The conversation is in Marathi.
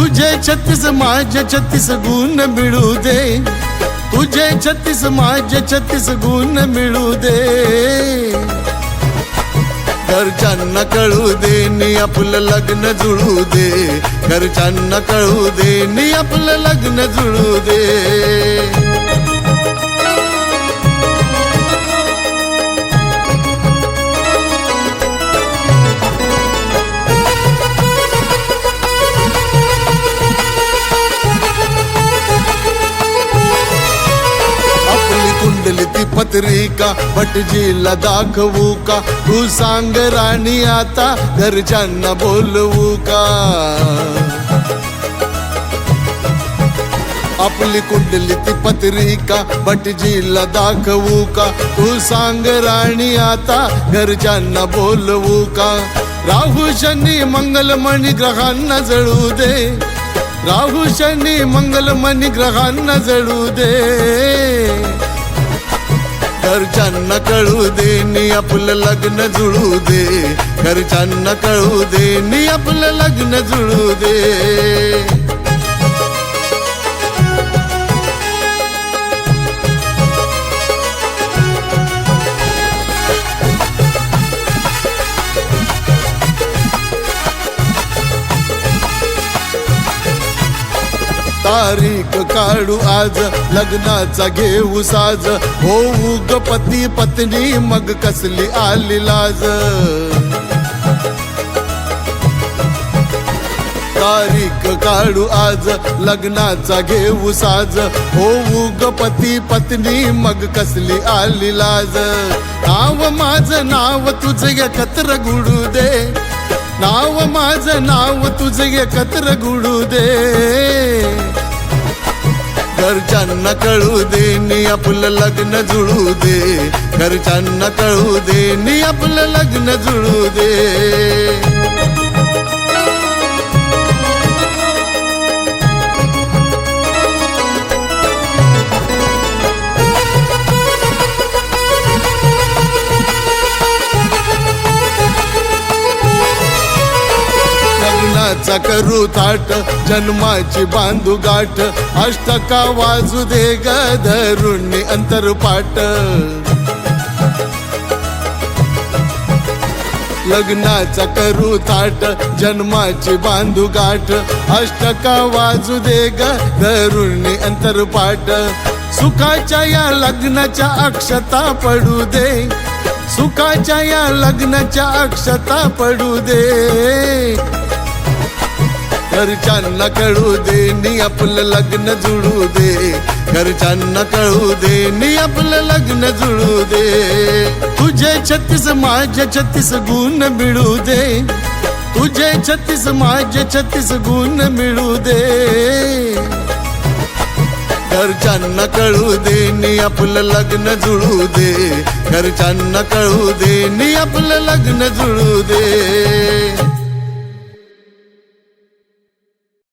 तुझे 36 माझे 36 गुण मिळू दे, तुझे 36 माझे 36 गुण मिळू दे. घरच्यांना कळू दे नी आपलं लग्न जुळू दे, घरच्यांना कळू दे नी आपलं लग्न जुळू दे. कुंडली ती पत्रिका भटजीला दाखवू का, तू सांग राणी आता घरच्यांना बोलवू का. आपली कुंडली ती पत्रिका भटजीला दाखवू का, तू सांग राणी आता घरच्यांना बोलवू का. राहू शनी मंगल मणी ग्रहांना जळू दे, राहू शनी मंगल मणी ग्रहांना जळू दे. घरच्यांना कळू दे नी आपलं लग्न जुळू दे, घरच्यांना कळू दे नी आपलं लग्न जुळू दे. तारीख काढू आज लग्नाचा घेऊ साज, होऊ ग पती पत्नी मग कसली आली लाज. तारीख काढू आज लग्नाचा घेऊ साज, होऊ ग पती पत्नी मग कसली आली लाज. नाव माझं नाव तुझं एकत्र गुडू दे, नाव माझं नाव तुझं एकत्र गुडू दे. घरच्यांना कळू दे नी आपलं लग्न जुळू दे, घरच्यांना कळू दे नी आपलं लग्न जुळू दे. लग्नाचा करू थाट जन्माची बांधू गाठ, अष्टका वाजू दे ग धरून अंतरपाट. लग्नाचा करू थाट जन्माची बांधू गाठ, अष्टका वाजू दे ग धरून अंतरपाट. सुखाच्या या लग्नाच्या अक्षता पडू दे, सुखाच्या या लग्नाच्या अक्षता पडू दे. घरच्यांना कळू दे नी आपलं लग्न जुळू दे, घरच्यांना कळू दे नी आपलं लग्न जुळू दे. तुझे 36 माझे 36 गुण मिळू दे, तुझे 36 माझे 36 गुण मिळू दे. घरच्यांना कळू दे नी आपलं लग्न जुळू दे, घरच्यांना कळू दे नी आपलं लग्न जुळू दे.